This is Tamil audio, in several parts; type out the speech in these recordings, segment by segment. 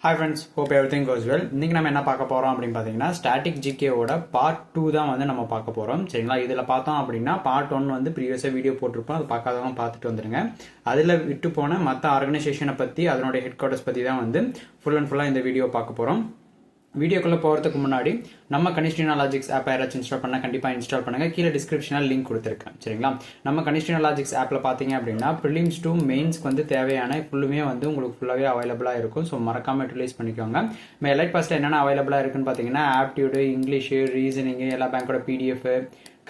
Hi friends, hope everything goes well. இன்னைக்கு நம்ம என்ன பார்க்க போறோம் அப்படின்னு பார்த்தீங்கன்னா ஸ்டாட்டிக் ஜிகேவோட பார்ட் 2 தான் வந்து நம்ம பார்க்க போறோம். சரிங்களா, இதில் பார்த்தோம் அப்படின்னா பார்ட் 1 வந்து ப்ரீவியஸாக வீடியோ போட்டிருப்போம், அது பார்க்காதவங்க பார்த்துட்டு வந்துருங்க. அதில் விட்டு போன மற்ற ஆர்கனைசேஷனை பற்றி அதனுடைய ஹெட் குவார்ட்டர்ஸ் பற்றி தான் வந்து ஃபுல் அண்ட் ஃபுல்லாக இந்த வீடியோ பார்க்க போகிறோம். வீடியோக்குள்ளே போகிறதுக்கு முன்னாடி நம்ம கனிஸ்டினா லாஜிக்ஸ் ஆப் யாராச்சும் இன்ஸ்டால் பண்ணால் கண்டிப்பாக இன்ஸ்டால் பண்ணுங்கள். கீழே டிஸ்கிரிப்ஷனில் லிங்க் கொடுத்துருக்கேன். சரிங்களா, நம்ம கனிஸ்டினா லாஜிக்ஸ் ஆப்பில் பார்த்தீங்க அப்படின்னா ப்ரிலிம்ஸ் டு மெயின்ஸ்க்கு வந்து தேவையான ஃபுல்லுமே வந்து உங்களுக்கு ஃபுல்லாகவே அவைலபிளாக இருக்கும். ஸோ மறக்காமல் யூட்டிலைஸ் பண்ணிக்கோங்க. எலைட் பாஸ்ட்டில் என்னென்ன அவைலபிளாக இருக்குன்னு பார்த்தீங்கன்னா ஆப்டியூடு, இங்கிலீஷு, ரீசனிங்கு, எல்லா பேங்க்கோட பிடிஎஃப்,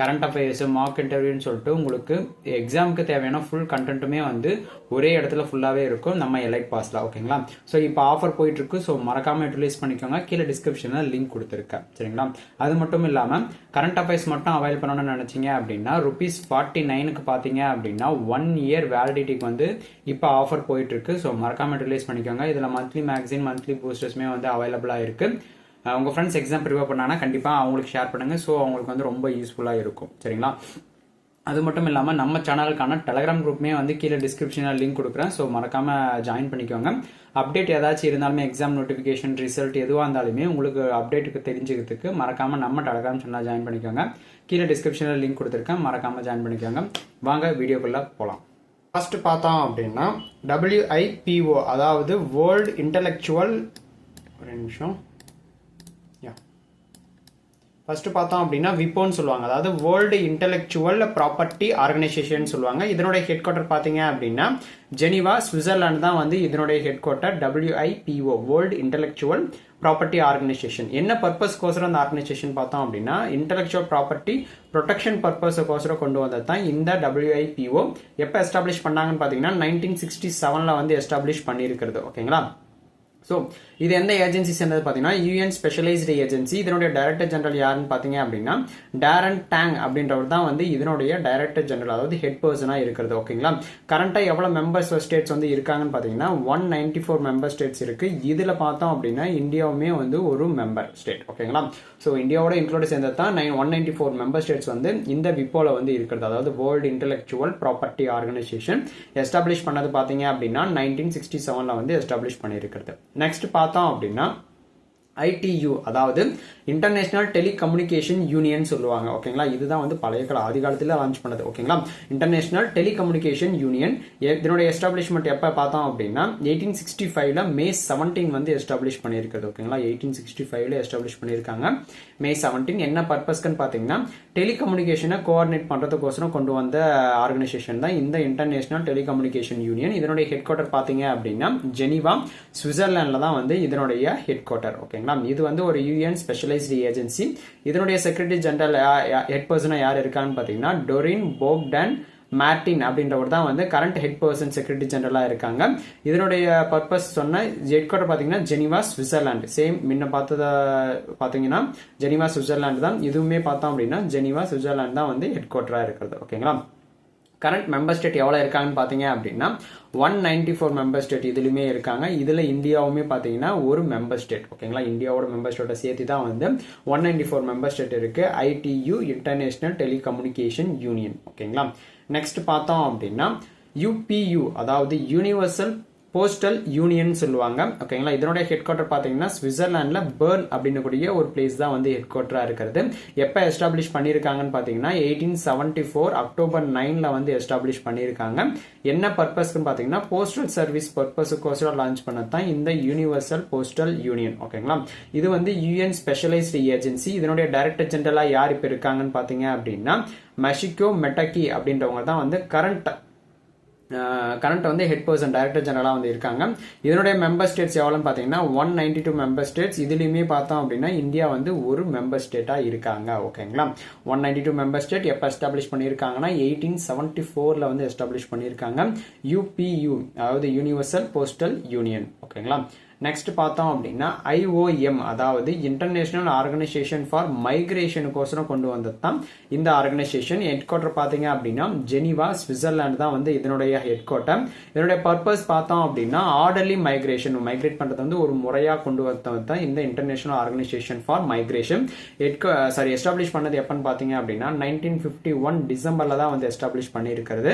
கரண்ட் அஃபேர்ஸ், மார்க் இன்டர்வியூன்னு சொல்லிட்டு உங்களுக்கு எக்ஸாமுக்கு தேவையான ஃபுல் கண்டென்ட்டுமே வந்து ஒரே இடத்துல ஃபுல்லாகவே இருக்கும் நம்ம எலைட் பாஸில். ஓகேங்களா, ஸோ இப்போ ஆஃபர் போயிட்டு இருக்கு. ஸோ மறக்காமல் யூட்டிலைஸ் பண்ணிக்கோங்க. கீழே டிஸ்கிரிப்ஷனில் லிங்க் கொடுத்துருக்கேன். சரிங்களா, அது மட்டும் இல்லாமல் கரண்ட் அஃபேர்ஸ் மட்டும் அவைல் பண்ணணும்னு நினச்சிங்க அப்படின்னா ₹49க்கு பார்த்தீங்க அப்படின்னா 1 இயர் வேலிடிட்டிக்கு வந்து இப்போ ஆஃபர் போயிட்டு இருக்கு. ஸோ மறக்காமல் யூட்டிலைஸ் பண்ணிக்கோங்க. இதில் மந்த்லி மேக்சின், மந்த்லி பூஸ்டர்ஸ்மே வந்து அவைலபிளாக இருக்கு. உங்கள் ஃப்ரெண்ட்ஸ் எக்ஸாம் ப்ரிப்பேர் பண்ணாங்கன்னா கண்டிப்பாக அவங்களுக்கு ஷேர் பண்ணுங்கள். ஸோ அவங்களுக்கு வந்து ரொம்ப யூஸ்ஃபுல்லாக இருக்கும். சரிங்களா, அது மட்டும் இல்லாமல் நம்ம சேனலுக்கான டெலகிராம் குரூப்மே வந்து கீழே டிஸ்கிரிப்ஷனில் லிங்க் கொடுக்குறேன். ஸோ மறக்காமல் ஜாயின் பண்ணிக்கோங்க. அப்டேட் ஏதாச்சும் இருந்தாலுமே, எக்ஸாம் நோட்டிஃபிகேஷன், ரிசல்ட் எதுவாக இருந்தாலுமே உங்களுக்கு அப்டேட்டுக்கு தெரிஞ்சுக்கிறதுக்கு மறக்காமல் நம்ம டெலகிராம் சேனலில் ஜாயின் பண்ணிக்கோங்க. கீழே டிஸ்கிரிப்ஷனில் லிங்க் கொடுத்துருக்கேன், மறக்காமல் ஜாயின் பண்ணிக்கோங்க. வாங்க வீடியோக்குள்ளே போகலாம். ஃபர்ஸ்ட் பார்த்தோம் அப்படின்னா WIPO, அதாவது வேர்ல்டு இன்டலெக்சுவல், ஒரு நிமிஷம், ஃபர்ஸ்ட் பார்த்தோம் அப்படின்னா விப்போன்னு சொல்லுவாங்க, அதாவது வேர்ல்டு இன்டெலெக்சுவல் ப்ராப்பர்ட்டி ஆர்கனைசேஷன் சொல்லுவாங்க. இதனுடைய ஹெட் குவார்ட்டர் பார்த்தீங்க அப்படின்னா ஜெனீவா, சுவிட்சர்லாந்து தான் வந்து இதனுடைய head quarter. WIPO, world intellectual property organisation. என்ன பர்பஸ்க்கோசரம் அந்த ஆர்கனைசேஷன் பார்த்தோம் அப்படின்னா இன்டெலெக்சுவல் ப்ராப்பர்ட்டி ப்ரொடெக்ஷன் பர்பஸ்க்கோசரம் கொண்டு வந்தது தான் இந்த WIPO. எப்போ எஸ்டாப்ளிஷ் பண்ணாங்கன்னு பார்த்தீங்கன்னா 1967 வந்து எஸ்டாப்ளிஷ் பண்ணியிருக்கிறது. ஓகேங்களா, ஸோ இது எந்த ஏஜென்சி சேர்ந்தது பார்த்தீங்கன்னா யூஎன் ஸ்பெஷலைஸ்டு ஏஜென்சி. இதனுடைய டைரக்டர் ஜெனரல் யாருன்னு பார்த்தீங்க அப்படின்னா டாரன் டாங் அப்படின்றவர் தான் வந்து இதனுடைய டைரக்டர் ஜெனரல், அதாவது ஹெட் பர்சனாக இருக்கிறது. ஓகேங்களா, கரண்டாக எவ்வளோ மெம்பர்ஸ் ஸ்டேட்ஸ் வந்து இருக்காங்கன்னு பார்த்தீங்கன்னா 194 மெம்பர் ஸ்டேட்ஸ் இருக்கு. இதில் பார்த்தோம் அப்படின்னா இந்தியாவுமே வந்து ஒரு மெம்பர் ஸ்டேட். ஓகேங்களா, ஸோ இந்தியாவோட இன்க்ளூட் சேர்ந்தது தான் 194 மெம்பர் ஸ்டேட்ஸ் வந்து இந்த விப்போல வந்து இருக்கிறது, அதாவது world intellectual property organisation. Establish பண்ணது பார்த்தீங்க அப்படின்னா 1967 வந்து எஸ்டாப்ளிஷ் பண்ணியிருக்கிறது. நெக்ஸ்ட் பார்த்தோம் அப்படின்னா ITU, அதாவது இன்டர்நேஷனல் டெலிகம்யூனிகேஷன் யூனியன் சொல்லுவாங்க. ஓகேங்களா, இதுதான் வந்து பழைய கால ஆதி காலத்தில் லான்ச் பண்ணது. ஓகேங்களா, இன்டர்நேஷனல் டெலிகம்யூனிகேஷன் யூனியன். இதனுடைய எஸ்டாப்ளிஷ்மெண்ட் எப்போ பார்த்தோம் அப்படின்னா 1865 மே 17 வந்து எஸ்டாப்ளிஷ் பண்ணியிருக்கிறது. ஓகேங்களா, 1865 எஸ்டாப்ளிஷ் பண்ணியிருக்காங்க, மே 17. என்ன பர்பஸ்க்குன்னு பார்த்தீங்கன்னா டெலிகம்யூனிகேஷனை கோஆர்டினேட் பண்ணுறதுக்கோசரம் கொண்டு வந்த ஆர்கனைசேஷன் தான் இந்த இன்டர்நேஷனல் டெலிகம்யூனிகேஷன் யூனியன். இதனுடைய ஹெட் குவார்ட்டர் பார்த்தீங்க அப்படின்னா ஜெனீவா, சுவிட்சர்லாண்டில் தான் வந்து இதனுடைய ஹெட் குவார்ட்டர். ஓகேங்களா, இது வந்து ஒரு யூஎன் ஸ்பெஷலைஸ்டு ஏஜென்சி. இதனுடைய செக்ரட்டரி ஜெனரல் ஹெட் பர்சனா யார் இருக்கான்னு பார்த்தீங்கன்னா டொரின் போக்டன் மார்டின் அப்படின்றவர் தான் வந்து கரண்ட் ஹெட் பர்சன் செக்ரட்டரி ஜெனரலா இருக்காங்க. இதனுடைய பர்பஸ் சொன்ன ஹெட் குவார்ட்டர் பார்த்தீங்கன்னா ஜெனீவா, சுவிட்சர்லாந்து. சேம் முன்ன பார்த்தத பார்த்தீங்கன்னா ஜெனீவா, சுவிட்சர்லாந்து தான். இதுவுமே பார்த்தோம் அப்படின்னா ஜெனீவா, சுவிட்சர்லாந்து தான் வந்து ஹெட் குவார்ட்டரா இருக்கிறது. ஓகேங்களா, கரண்ட் மெம்பர் ஸ்டேட் எவ்வளோ இருக்காங்கன்னு பார்த்தீங்க அப்படின்னா 194 மெம்பர் ஸ்டேட் இதுலையுமே இருக்காங்க. இதில் இந்தியாவுமே பார்த்தீங்கன்னா ஒரு மெம்பர் ஸ்டேட். ஓகேங்களா, இந்தியாவோட மெம்பர் ஸ்டேட்டை சேர்த்து தான் வந்து 194 மெம்பர் ஸ்டேட் இருக்கு ITU, இன்டர்நேஷனல் டெலிகம்யூனிகேஷன் யூனியன். ஓகேங்களா, நெக்ஸ்ட் பார்த்தோம் அப்படின்னா UPU, அதாவது யூனிவர்சல் போஸ்டல் யூனியன் சொல்லுவாங்க. ஓகேங்களா, இதனுடைய ஹெட் குவார்ட்டர் பார்த்தீங்கன்னா சுவிட்சர்லாண்டில் பெர்ன் அப்படின்னு கூடிய ஒரு பிளேஸ் தான் வந்து ஹெட் குவார்ட்டராக இருக்கிறது. எப்போ எஸ்டாப்ளிஷ் பண்ணியிருக்காங்கன்னு பார்த்தீங்கன்னா 1874 அக்டோபர் 9 வந்து எஸ்டாப்ளிஷ் பண்ணியிருக்காங்க. என்ன பர்பஸ்க்குன்னு பார்த்தீங்கன்னா போஸ்டல் சர்வீஸ் பர்பஸுக்கோசரம் லான்ச் பண்ணது தான் இந்த யூனிவர்சல் போஸ்டல் யூனியன். ஓகேங்களா, இது வந்து யூஎன் ஸ்பெஷலைஸ்டு ஏஜென்சி. இதனுடைய டைரக்டர் ஜெனரலாக யார் இப்போ இருக்காங்கன்னு பார்த்தீங்க அப்படின்னா மஷிகோ மெட்டகி அப்படின்றவங்க தான் வந்து கரண்ட் வந்து ஹெட் பர்சன், டைரக்டர் ஜெனரலாக வந்து இருக்காங்க. இதனுடைய மெம்பர் ஸ்டேட்ஸ் எவ்வளோன்னு பார்த்தீங்கன்னா 192 மெம்பர் ஸ்டேட்ஸ். இதுலையுமே பார்த்தோம் அப்படின்னா இந்தியா வந்து ஒரு மெம்பர் ஸ்டேட்டாக இருக்காங்க. ஓகேங்களா, 192 மெம்பர் ஸ்டேட். எப்போ எஸ்டாப்ளிஷ் பண்ணியிருக்காங்கன்னா 1874 வந்து எஸ்டாப்ளிஷ் பண்ணியிருக்காங்க UPU, அதாவது யூனிவர்சல் போஸ்டல் யூனியன். ஓகேங்களா, நெக்ஸ்ட் பார்த்தோம் அப்படின்னா IOM, அதாவது இன்டர்நேஷனல் ஆர்கனைசேஷன் ஃபார் மைக்ரேஷனுக்கோசரம் கொண்டு வந்தது தான் இந்த ஆர்கனைசேஷன். ஹெட் குவார்ட்டர் பார்த்தீங்க அப்படின்னா ஜெனீவா, சுவிட்சர்லாந்து தான் வந்து இதனுடைய ஹெட் குவார்ட்டர். இதனுடைய பர்பஸ் பார்த்தோம் அப்படின்னா ஆர்டர்லி மைக்ரேஷன், மைக்ரேட் பண்ணுறது வந்து ஒரு முறையாக கொண்டு வந்தது தான் இந்த international organisation for migration. Establish பண்ணது எப்பன்னு பார்த்தீங்க அப்படின்னா 1951 டிசம்பர்ல தான் வந்து எஸ்டாப்ளிஷ் பண்ணியிருக்கிறது.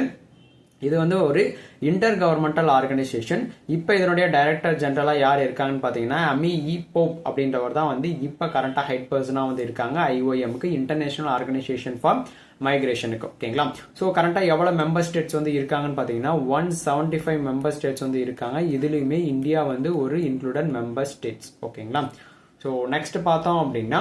இது வந்து ஒரு இன்டர் கவர்மெண்டல் ஆர்கனைசேஷன். இப்போ இதனுடைய டைரக்டர் ஜெனரலா யார் இருக்காங்கன்னு பாத்தீங்கன்னா அமி இ போப் அப்படின்றவர் தான் வந்து இப்ப கரண்டா ஹெட் பர்சனா வந்து இருக்காங்க IOMக்கு, இன்டர்நேஷனல் ஆர்கனைசேஷன் ஃபார் மைக்ரேஷனுக்கு. ஓகேங்களா. ஸோ கரண்டா எவ்வளவு மெம்பர் ஸ்டேட்ஸ் வந்து இருக்காங்கன்னு பாத்தீங்கன்னா 175 மெம்பர் ஸ்டேட்ஸ் வந்து இருக்காங்க. இதுலயுமே இந்தியா வந்து ஒரு இன்க்ளூடட் மெம்பர் ஸ்டேட்ஸ். ஓகேங்களா. ஸோ நெக்ஸ்ட் பார்த்தோம் அப்படின்னா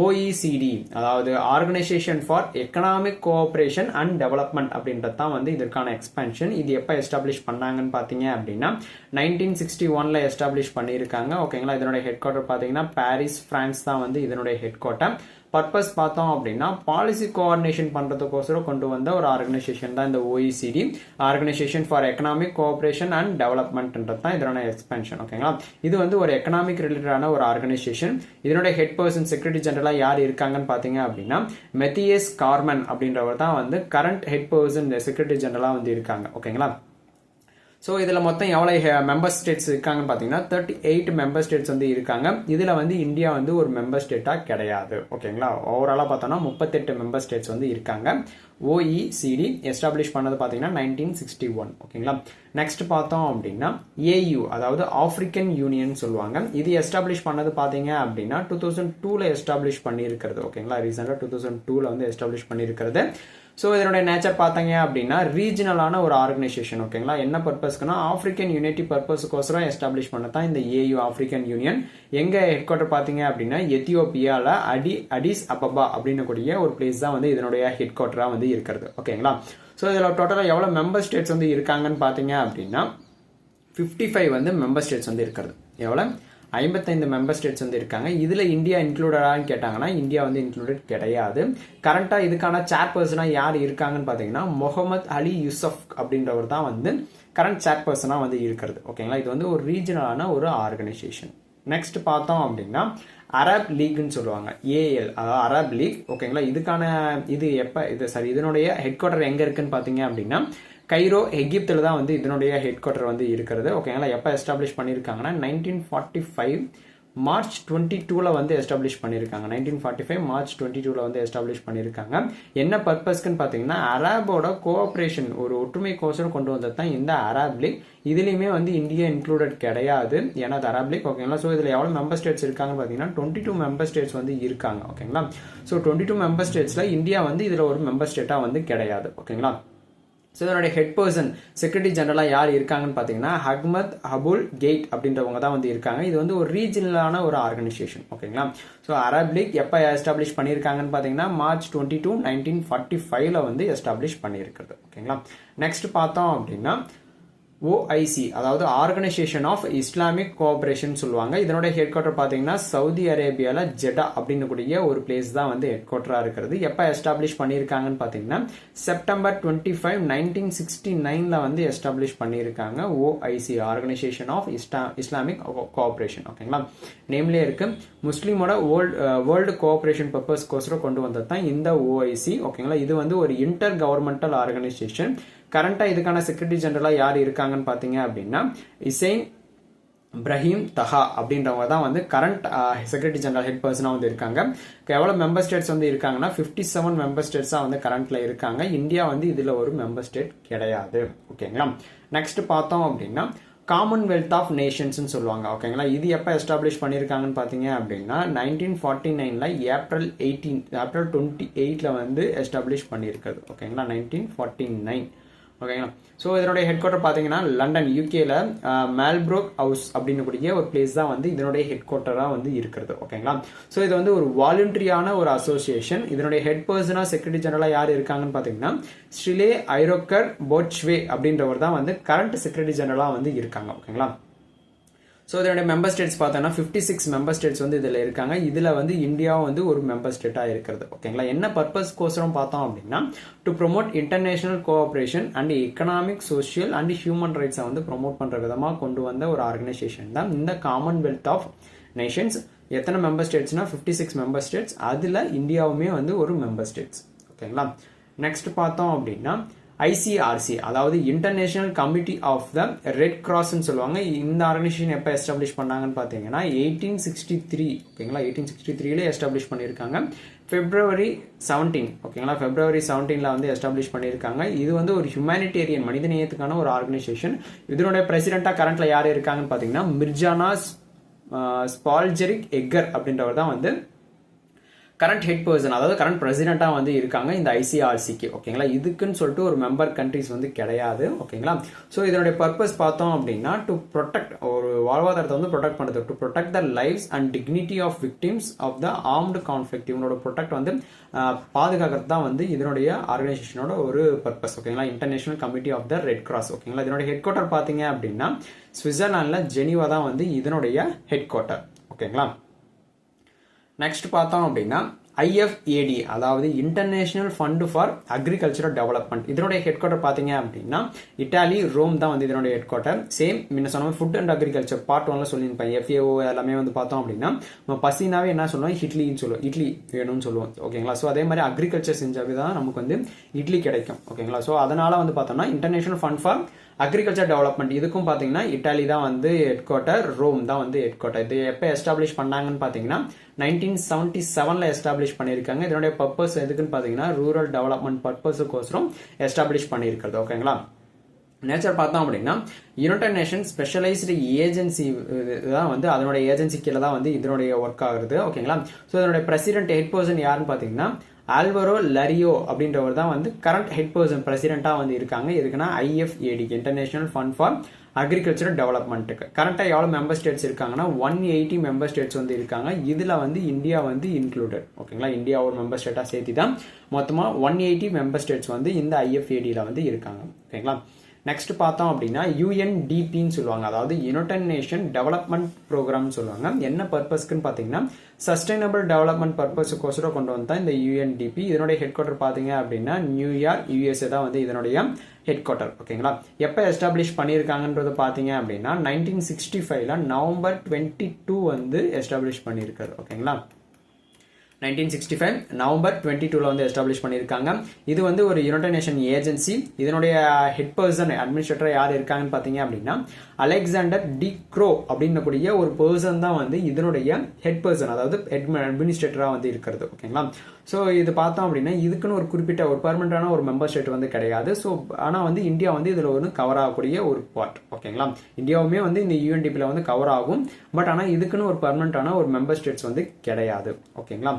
OECD, அதாவது organisation for economic cooperation and development அப்படின்றது தான் வந்து இதற்கான எக்ஸ்பென்ஷன். இது எப்போ எஸ்டாப்ளிஷ் பண்ணாங்கன்னு பார்த்தீங்க அப்படின்னா 1961ல எஸ்டாப்ளிஷ் பண்ணியிருக்காங்க. ஓகேங்களா. இதனுடைய ஹெட் குவார்டர் பார்த்தீங்கன்னா பாரிஸ், பிரான்ஸ் தான் வந்து இதனுடைய ஹெட் குவார்டர். பர்பஸ் பார்த்தோம் அப்படின்னா பாலிசி கோஆர்டினேஷன் பண்றதுக்கோசரம் கொண்டு வந்த ஒரு ஆர்கனைசேஷன் தான் இந்த OECD, organization for economic cooperation and டெவலப்மெண்ட்ன்றது தான் இதனோட எக்ஸ்பென்ஷன். ஓகேங்களா. இது வந்து ஒரு எக்கனாமிக் ரிலேட்டடான ஒரு ஆர்கனைசேஷன். இதனுடைய ஹெட் பர்சன் செக்ரட்டரி ஜெனரலா யார் இருக்காங்கன்னு பாத்தீங்க அப்படின்னா மெத்தியஸ் கார்மன் அப்படின்றவர் தான் வந்து கரண்ட் ஹெட் பர்சன் செக்ரட்டரி ஜெனரலா வந்து இருக்காங்க. ஓகேங்களா. ஸோ இதில் மொத்தம் எவ்வளோ மெம்பர் ஸ்டேட்ஸ் இருக்காங்கன்னு பார்த்தீங்கன்னா 38 மெம்பர் ஸ்டேட்ஸ் வந்து இருக்காங்க. இதில் வந்து இந்தியா வந்து ஒரு மெம்பர் ஸ்டேட்டாக கிடையாது. ஓகேங்களா. ஓவராலாக பார்த்தோம்னா 38 மெம்பர் ஸ்டேட்ஸ் வந்து இருக்காங்க. OECD எஸ்டாப்ளிஷ் பண்ணது பார்த்தீங்கன்னா 1961. ஓகேங்களா. நெக்ஸ்ட் பார்த்தோம் அப்படின்னா AU, அதாவது ஆப்பிரிக்கன் யூனியன் சொல்லுவாங்க. இது எஸ்டாப்ளிஷ் பண்ணது பார்த்தீங்க அப்படின்னா 2002ல எஸ்டாப்ளிஷ் பண்ணியிருக்கிறது. ஓகேங்களா. ரீசெண்டாக 2002ல வந்து எஸ்டாப்ளிஷ் பண்ணியிருக்கிறது. ஸோ இதனுடைய நேச்சர் பார்த்தீங்க அப்படின்னா ரீஜனலான ஒரு ஆர்கனைசேஷன். ஓகேங்களா. என்ன பர்பஸ்க்குன்னா ஆப்பிரிக்கன் யூனிட்டி பர்பஸ்க்கோசரம் எஸ்டாப்ளிஷ் பண்ணதான் இந்த AU, ஆப்பிரிக்கன் யூனியன். எங்க ஹெட் குவார்டர் பார்த்தீங்க அப்படின்னா எத்தியோப்பியால அடிஸ் அபபா அப்படின்னு கூடிய ஒரு பிளேஸ் தான் வந்து இதனுடைய ஹெட் குவார்டரா வந்து இருக்கிறது. ஓகேங்களா. ஸோ இதில் டோட்டலாக எவ்வளோ மெம்பர் ஸ்டேட்ஸ் வந்து இருக்காங்கன்னு பார்த்தீங்க அப்படின்னா 55 வந்து மெம்பர் ஸ்டேட்ஸ் வந்து இருக்கிறது. எவ்வளோ 55 மெம்பர் ஸ்டேட்ஸ் வந்து இருக்காங்க. இதுல இந்தியா இன்க்ளூடடான்னு கேட்டாங்கன்னா இந்தியா வந்து இன்க்ளூடட் கிடையாது. கரண்டா இதுக்கான சேர்பர்சனா யார் இருக்காங்கன்னு பாத்தீங்கன்னா முகமது அலி யூசப் அப்படின்றவர் தான் வந்து கரண்ட் சேர்பர்சனா வந்து இருக்கிறது. ஓகேங்களா. இது வந்து ஒரு ரீஜனலான ஒரு ஆர்கனைசேஷன். நெக்ஸ்ட் பார்த்தோம் அப்படின்னா அரப் லீக்னு சொல்லுவாங்க, AL, அதாவது அரப் லீக். ஓகேங்களா. இதனுடைய ஹெட் குவார்டர் எங்க இருக்குன்னு பாத்தீங்க அப்படின்னா கைரோ, எகிப்தில் தான் வந்து இதனுடைய ஹெட் குவார்டர் வந்து இருக்கிறது. ஓகேங்களா. எப்போ எஸ்டாப்ளிஷ் பண்ணியிருக்காங்கன்னா 1945 மார்ச் 22ல வந்து எஸ்டாப்ளிஷ் பண்ணியிருக்காங்க. 1945 மார்ச் 22ல வந்து எஸ்டாப்ளிஷ் பண்ணியிருக்காங்க. என்ன பர்பஸ்க்குன்னு பார்த்தீங்கன்னா அரபோட கோஆபரேஷன், ஒரு ஒற்றுமை கோசரம் கொண்டு வந்தது தான் இந்த அரப் லீக். இதுலையுமே வந்து இந்தியா இன்க்ளூடட் கிடையாது, ஏன்னா அது அரப் லீக். ஓகேங்களா. ஸோ இதில் எவ்வளோ மெம்பர் ஸ்டேட்ஸ் இருக்காங்கன்னு பார்த்தீங்கன்னா 22 மெம்பர் ஸ்டேட்ஸ் வந்து இருக்காங்க. ஓகேங்களா. ஸோ 22 மெம்பர் ஸ்டேட்ஸில் இந்தியா வந்து இதில் ஒரு மெம்பர் ஸ்டேட்டாக வந்து கிடையாது. ஓகேங்களா. ஸோ இதனுடைய ஹெட் பர்சன் செக்ரட்டரி ஜெனரலா யார் இருக்காங்கன்னு பார்த்தீங்கன்னா அஹ்மத் அபுல் கெய்ட் அப்படின்றவங்க தான் வந்து இருக்காங்க. இது வந்து ஒரு ரீஜனலான ஒரு ஆர்கனைசேஷன். ஓகேங்களா. ஸோ அரப் லீக் எப்போ எஸ்டாப்ளிஷ் பண்ணியிருக்காங்கன்னு பார்த்தீங்கன்னா மார்ச் 22, 1945ல வந்து எஸ்டாப்ளிஷ் பண்ணியிருக்கிறது. ஓகேங்களா. நெக்ஸ்ட் பார்த்தோம் அப்படின்னா OIC, அதாவது ஆர்கனைசேஷன் ஆஃப் இஸ்லாமிக் கோஆபரேஷன் சொல்லுவாங்க. இதனுடைய ஹெட் குவார்டர் பார்த்தீங்கன்னா சவுதி அரேபியால ஜெடா அப்படின்னு கூடிய ஒரு பிளேஸ் தான் வந்து ஹெட் குவார்டரா இருக்கிறது. எப்போ எஸ்டாப்ளிஷ் பண்ணியிருக்காங்கன்னு பார்த்தீங்கன்னா செப்டம்பர் 25, 1969ல வந்து எஸ்டாப்ளிஷ் பண்ணியிருக்காங்க OIC, organisation of Islamic cooperation. ஓகேங்களா. நேம்லேயே இருக்கு, முஸ்லீமோட வேர்ல்டு கோஆபரேஷன் பர்பஸ் கோசரம் கொண்டு வந்தது தான் இந்த OIC. ஓகேங்களா. இது வந்து ஒரு இன்டர் கவர்மெண்டல் ஆர்கனைசேஷன். கரண்டா இதுக்கான செக்ரட்டரி ஜெனரலா யார் இருக்காங்கன்னு பாத்தீங்க அப்படின்னா இசைன் இப்ராஹிம் தஹா அப்படின்றவங்க தான் வந்து கரண்ட் செக்ரட்டரி ஜெனரல் ஹெட் பர்சனா வந்து இருக்காங்க. எவ்வளவு மெம்பர் ஸ்டேட்ஸ் வந்து இருக்காங்கன்னா 57 மெம்பர் ஸ்டேட்ஸா வந்து கரண்ட்ல இருக்காங்க. இந்தியா வந்து இதுல ஒரு மெம்பர் ஸ்டேட் கிடையாது. ஓகேங்களா. நெக்ஸ்ட் பார்த்தோம் அப்படின்னா காமன்வெல்த் ஆஃப் நேஷன்ஸ் சொல்லுவாங்க. ஓகேங்களா. இது எப்போ எஸ்டாப்ளிஷ் பண்ணியிருக்காங்கன்னு பார்த்தீங்க அப்படின்னா 1949ல ஏப்ரல் 28ல வந்து எஸ்டாப்ளிஷ் பண்ணியிருக்கிறது. ஓகேங்களா. 1949. ஓகேங்களா. ஸோ இதனுடைய ஹெட் குவார்டர் பார்த்தீங்கன்னா லண்டன், யூகேல மேல்ப்ரோக் ஹவுஸ் அப்படின்னு கூடிய ஒரு பிளேஸ் தான் வந்து இதனுடைய ஹெட் குவார்டராக வந்து இருக்கிறது. ஓகேங்களா. ஸோ இது வந்து ஒரு வாலண்டரியான ஒரு அசோசியேஷன். இதனுடைய ஹெட் பர்சனா செக்ரட்டரி ஜெனரலா யார் இருக்காங்கன்னு பார்த்தீங்கன்னா ஸ்ரிலே ஐரோக்கர் போட்ச்வே அப்படின்றவர் தான் வந்து கரண்ட் செக்ரட்டரி ஜெனரலா வந்து இருக்காங்க. ஓகேங்களா. ஸோ இதனுடைய மெம்பர் ஸ்டேட்ஸ் பார்த்தோன்னா 56 மெம்பர் ஸ்டேட்ஸ் வந்து இதில் இருக்காங்க. இதில் வந்து இந்தியாவும் வந்து ஒரு மெம்பர் ஸ்டேட்டாக இருக்கிறது. ஓகேங்களா. என்ன பர்பஸ் கோசரம் பார்த்தோம் அப்படின்னா to promote international cooperation and economic, social and human ரைட்ஸை வந்து ப்ரொமோட் பண்ணுற விதமாக கொண்டு வந்த ஒரு ஆர்கனைசேஷன் தான் இந்த காமன்வெல்த் ஆஃப் நேஷன்ஸ். எத்தனை மெம்பர் ஸ்டேட்ஸ்னா 56 மெம்பர் ஸ்டேட்ஸ். அதில் இந்தியாவுமே வந்து ஒரு மெம்பர் ஸ்டேட்ஸ். ஓகேங்களா. நெக்ஸ்ட் பார்த்தோம் அப்படின்னா ஐசிஆர்சி அதாவது international committee of the red கிராஸ்ன்னு சொல்லுவாங்க. இந்த ஆர்கனைசேஷன் எப்போ எஸ்டாப்ளிஷ் பண்ணாங்கன்னு பார்த்தீங்கன்னா 1863 ஓகேங்களா, 1863 எஸ்டாப்ளிஷ் பண்ணியிருக்காங்க. February 17 ஓகேங்களா, February 17 வந்து எஸ்டாப்ளிஷ் பண்ணியிருக்காங்க. இது வந்து ஒரு ஹியூமனிடேரியன் மனிதநேயத்துக்கான ஒரு ஆர்கனைசேஷன். இதனுடைய பிரசிடென்ட்டா கரண்ட்ல யார் இருக்காங்கன்னு பார்த்தீங்கன்னா மிர்ஜானா ஸ்பால்ஜெரிக் எக்கர் அப்படின்றவர் தான் வந்து கரண்ட் ஹெட் பர்சன், அதாவது கரண்ட் பிரசிடென்ட்டாக வந்து இருக்காங்க இந்த ஐசிஆர்சிக்கு ஓகேங்களா. இதுக்குன்னு சொல்லிட்டு ஒரு மெம்பர் கண்ட்ரிஸ் வந்து கிடையாது ஓகேங்களா. ஸோ இதனுடைய பர்பஸ் பார்த்தோம் அப்படின்னா டு ப்ரொடெக்ட், ஒரு வாழ்வாதாரத்தை வந்து ப்ரொடெக்ட் பண்ணுறது, to protect the lives and dignity of victims of the armed conflict. இவனோட ப்ரொடெக்ட் வந்து பாதுகாக்கிறது தான் வந்து இதனுடைய ஆர்கனைசேஷனோட ஒரு பர்பஸ் ஓகேங்களா. International committee of the red cross ஓகேங்களா. இதனுடைய ஹெட் குவார்ட்டர் பார்த்தீங்க அப்படின்னா சுவிட்சர்லாண்டில் ஜெனீவா தான் வந்து இதனுடைய ஹெட் குவார்ட்டர் ஓகேங்களா. நெக்ஸ்ட் பார்த்தோம் அப்படின்னா ஐஎஃப்ஏடி அதாவது international fund for agricultural development. இதனுடைய ஹெட் குவார்ட்டர் பார்த்தீங்க அப்படின்னா இட்டாலி ரோம் தான் வந்து இதனுடைய ஹெட் குவார்ட்டர். சேம் முன்ன சொன்ன ஃபுட் அண்ட் அக்ரிகல்ச்சர் பார்ட் 1ல சொல்லியிருப்பேன். எஃப்ஏஓ எல்லாமே வந்து பார்த்தோம் அப்படின்னா நம்ம பசினாவே என்ன சொல்லுவோம், இட்லின்னு சொல்லுவோம், இட்லி வேணும்னு சொல்லுவோம் ஓகேங்களா. ஸோ அதே மாதிரி அக்ரிகல்ச்சர் செஞ்சாவே தான் நமக்கு வந்து இட்லி கிடைக்கும் ஓகேங்களா. ஸோ அதனால வந்து பார்த்தோம்னா international fund for agriculture development இதுக்கும் பார்த்தீங்கன்னா இட்டாலி தான் வந்து ஹெட் குவார்ட்டர், ரோம் தான் வந்து ஹெட் குவார்ட்டர். இது எப்போ எஸ்டாப்ளிஷ் பண்ணாங்கன்னு பார்த்தீங்கன்னா 1977 எஸ்டாப்ளிஷ் பண்ணியிருக்காங்க. இதனுடைய பர்பஸ் எதுக்குன்னு பார்த்தீங்கன்னா ரூரல் டெவலப்மெண்ட் பர்பஸுக்கோசரம் எஸ்டாப்ளிஷ் பண்ணியிருக்கிறது ஓகேங்களா. நேச்சர் பார்த்தோம் அப்படின்னா யுனைடெட் நேஷன் ஸ்பெஷலைஸ்டு ஏஜென்சி தான் வந்து அதனுடைய ஏஜென்சி கீழே தான் வந்து இதனுடைய ஒர்க் ஆகுறது ஓகேங்களா. ஸோ இதனுடைய பிரசிடென்ட் ஹெட் பர்சன் யாருன்னு பார்த்தீங்கன்னா ஆல்வரோ லரியோ அப்படின்றவர் தான் வந்து கரண்ட் ஹெட் பர்சன் பிரசிடென்ட்டாக வந்து இருக்காங்க. எதுக்குன்னா ஐஎஃப்ஏடி இன்டர்நேஷனல் ஃபண்ட் ஃபார் அக்ரிகல்ச்சரல் டெவலப்மெண்ட்டுக்கு. கரெக்டாக எவ்வளோ மெம்பர் ஸ்டேட்ஸ் இருக்காங்கன்னா 180 மெம்பர் ஸ்டேட்ஸ் வந்து இருக்காங்க. இதில் வந்து இந்தியா வந்து இன்க்ளூடட் ஓகேங்களா. இந்தியா ஒரு மெம்பர் ஸ்டேட்டாக சேர்த்து தான் மொத்தமாக 180 மெம்பர் ஸ்டேட்ஸ் வந்து இந்த ஐஎஃப்ஏடியில் வந்து இருக்காங்க ஓகேங்களா. நெக்ஸ்ட் பார்த்தோம் அப்படின்னா யூஎன்டிபின்னு சொல்லுவாங்க, அதாவது யுனைடெட் நேஷன் டெவலப்மெண்ட் ப்ரோக்ராம் சொல்லுவாங்க. என்ன பர்பஸ்க்குன்னு பார்த்தீங்கன்னா சஸ்டைனபிள் டெவலப்மெண்ட் பர்பஸுக்கோசரம் கொண்டு வந்தா இந்த யூஎன்டிபி. இதனுடைய ஹெட் குவார்ட்டர் பார்த்தீங்க அப்படின்னா நியூயார்க் யுஎஸ்ஏ தான் வந்து இதனுடைய ஹெட் குவார்ட்டர் ஓகேங்களா. எப்போ எஸ்டாப்ளிஷ் பண்ணியிருக்காங்கன்றது பார்த்தீங்க அப்படின்னா 1965 நவம்பர் 22 வந்து எஸ்டாப்ளிஷ் பண்ணியிருக்காரு ஓகேங்களா. 1965 நவம்பர் 22 வந்து எஸ்டாப்ளிஷ் பண்ணியிருக்காங்க. இது வந்து ஒரு யுனைடெட் நேஷன் ஏஜென்சி. இதனுடைய ஹெட் பர்சன் அட்மினிஸ்ட்ரேட்டர் யார் இருக்காங்கன்னு பார்த்தீங்க அப்படின்னா அலெக்சாண்டர் டி க்ரோ அப்படின்னக்கூடிய ஒரு பர்சன் தான் வந்து இதனுடைய ஹெட் பர்சன், அதாவது அட்மினிஸ்ட்ரேட்டராக வந்து இருக்கிறது ஓகேங்களா. ஸோ இது பார்த்தோம் அப்படின்னா இதுக்குன்னு ஒரு குறிப்பிட்ட ஒரு பர்மனண்டான ஒரு மெம்பர் ஸ்டேட் வந்து கிடையாது. ஸோ ஆனால் வந்து இந்தியா வந்து இதில் வந்து கவர் ஆகக்கூடிய ஒரு பார்ட் ஓகேங்களா. இந்தியாவுமே வந்து இந்த யூஎன்டிபியில் வந்து கவர் ஆகும். பட் ஆனால் இதுக்குன்னு ஒரு பர்மனண்டான ஒரு மெம்பர் ஸ்டேட்ஸ் வந்து கிடையாது ஓகேங்களா.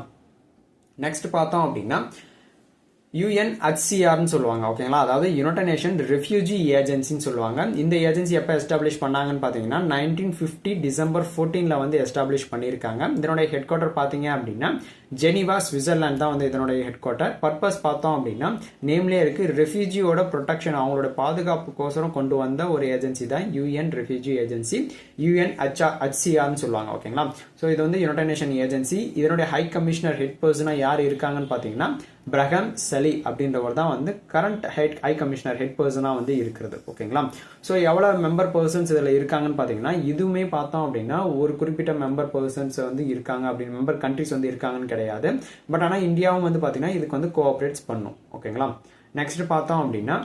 நெக்ஸ்ட் பார்த்தோம் அப்படின்னா யுஎன்ஹெச்சிஆர்னு சொல்லுவாங்க ஓகேங்களா, அதாவது யுனைடெட் நேஷன் ரெஃப்யூஜி ஏஜென்சின்னு சொல்லுவாங்க. இந்த ஏஜென்சி எப்போ எஸ்டாப்ளிஷ் பண்ணாங்கன்னு பார்த்தீங்கன்னா 1950 டிசம்பர் 14 வந்து எஸ்டாப்ளிஷ் பண்ணியிருக்காங்க. இதனுடைய ஹெட் குவார்ட்டர் பார்த்தீங்க அப்படின்னா ஜெனீவா சுவிட்சர்லாந்து தான் வந்து இதனுடைய ஹெட் குவார்ட்டர். பர்பஸ் பார்த்தோம் அப்படின்னா நேம்லேயே இருக்கு, ரெஃப்யூஜியோட ப்ரொடெக்ஷன் அவங்களோட பாதுகாப்புக்கோசரம் கொண்டு வந்த ஒரு ஏஜென்சி தான் யுஎன் ரெஃப்யூஜி ஏஜென்சி, யுஎன்ஹெச்சிஆர்னு சொல்லுவாங்க ஓகேங்களா. ஸோ இது வந்து யுனைடெட் நேஷன் ஏஜென்சி. இதனுடைய ஹை கமிஷனர் ஹெட் பர்சனாக யார் இருக்காங்கன்னு பார்த்தீங்கன்னா பிரஹம் சலி அப்படின்றவர் தான் வந்து கரண்ட் ஹை கமிஷனர் ஹெட் பர்சனாக வந்து இருக்கிறது ஓகேங்களா. ஸோ எவ்வளோ மெம்பர் பர்சன்ஸ் இதில் இருக்காங்கன்னு பார்த்தீங்கன்னா இதுவுமே பார்த்தோம் அப்படின்னா ஒரு குறிப்பிட்ட மெம்பர் பர்சன்ஸ் வந்து இருக்காங்க அப்படின்னு மெம்பர் கண்ட்ரிஸ் வந்து இருக்காங்கன்னு கிடையாது. பட் ஆனால் இந்தியாவும் வந்து பார்த்தீங்கன்னா இதுக்கு வந்து கோஆப்ரேட்ஸ் பண்ணும் ஓகேங்களா. நெக்ஸ்ட் பார்த்தோம் அப்படின்னா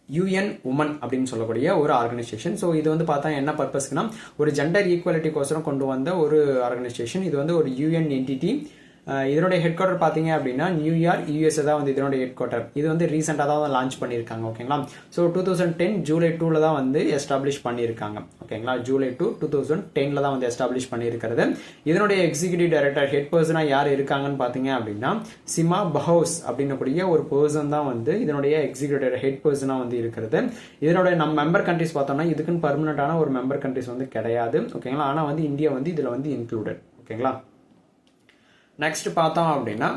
யூஎன் உமன் அப்படின்னு சொல்லக்கூடிய ஒரு ஆர்கனைசேஷன். ஸோ இது வந்து பார்த்தா என்ன பர்பஸ்க்குன்னா ஒரு ஜெண்டர் ஈக்குவாலிட்டிக்கோசரம் கொண்டு வந்த ஒரு ஆர்கனைசேஷன். இது வந்து ஒரு யூஎன் என்டிட்டி. இதனுடைய ஹெட் குவார்ட்டர் பார்த்தீங்க அப்படின்னா நியூயார்க் யுஎஸ்ஏ தான் வந்து இதனுடைய ஹெட் குவார்ட்டர். இது வந்து ரீசெண்டாக தான் லான்ச் பண்ணியிருக்காங்க ஓகேங்களா. ஸோ 2010 ஜூலை 2 தான் வந்து எஸ்டாப்ளிஷ் பண்ணியிருக்காங்க ஓகேங்களா. ஜூலை 2 2010 தான் வந்து எஸ்டாப்ளிஷ் பண்ணியிருக்கிறது. இதனுடைய எக்ஸிகியூட்டிவ் டைரக்டர் ஹெட் பர்சனாக யார் இருக்காங்கன்னு பார்த்தீங்க அப்படின்னா சிமா பஹோஸ் அப்படின்னக்கூடிய ஒரு பர்சன் தான் வந்து இதனுடைய எக்ஸிகியூட்டிவ் ஹெட் பர்சனாக வந்து இருக்கிறது. இதனுடைய நம்ம மெம்பர் கண்ட்ரிஸ் பார்த்தோம்னா இதுக்குன்னு பர்மனண்டான ஒரு மெம்பர் கண்ட்ரிஸ் வந்து கிடையாது ஓகேங்களா. ஆனால் வந்து இந்தியா வந்து இதில் வந்து இன்க்ளூடட் ஓகேங்களா. நெக்ஸ்ட் பார்த்தோம் அப்படின்னா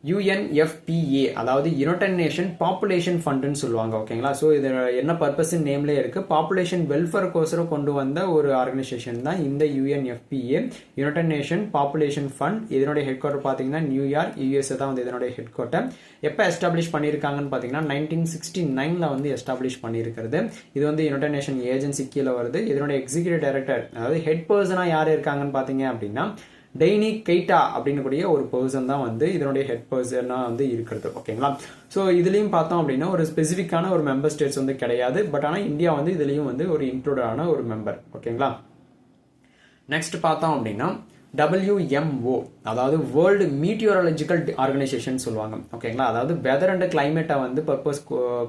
யுஎன்எஃபிஏ அதாவது யுனைடெட் நேஷன் பாப்புலேஷன் ஃபண்டுன்னு சொல்லுவாங்க ஓகேங்களா. ஸோ இது என்ன பர்பஸ் நேம்லேயே இருக்கு, பாப்புலேஷன் வெல்ஃபேர்க்கோசரம் கொண்டு வந்த ஒரு ஆர்கனைசேஷன் தான் இந்த யுஎன்எஃபிஏ யுனைடெட் நேஷன் பாப்புலேஷன் ஃபண்ட். இதனுடைய ஹெட் குவார்ட்டர் பார்த்தீங்கன்னா நியூயார்க் யுஎஸ்ஏ தான் வந்து இதனுடைய ஹெட் குவார்ட்டர். எப்போ எஸ்டாப்ளிஷ் பண்ணியிருக்காங்கன்னு பார்த்தீங்கன்னா 1969 வந்து எஸ்டாப்ளிஷ் பண்ணியிருக்கிறது. இது வந்து யுனைடெட் நேஷன் ஏஜென்சி கீழே வருது. இதனுடைய எக்ஸிகியூட்டிவ் டைரக்டர் அதாவது ஹெட் பர்சனாக யார் இருக்காங்கன்னு பார்த்தீங்க அப்படின்னா டெய்னி கெய்டா அப்படின்னு கூடிய ஒரு பர்சன் தான் வந்து இதனுடைய ஹெட் பர்சனா வந்து இருக்கிறது. ஓகேங்களா. ஸோ இதுலயும் பார்த்தோம் அப்படின்னா ஒரு ஸ்பெசிஃபிக்கான ஒரு மெம்பர் ஸ்டேட்ஸ் வந்து கிடையாது. பட் ஆனால் இந்தியா வந்து இதுலயும் வந்து ஒரு இன்க்ளூடான ஒரு மெம்பர். ஓகேங்களா. நெக்ஸ்ட் பார்த்தோம் அப்படின்னா WMO, அதாவது வேர்ல்டு மீட்டியோராலஜிக்கல் ஆர்கனைசேஷன் சொல்லுவாங்க. ஓகேங்களா. அதாவது வெதர் அண்ட் கிளைமேட்டை வந்து பர்பஸ்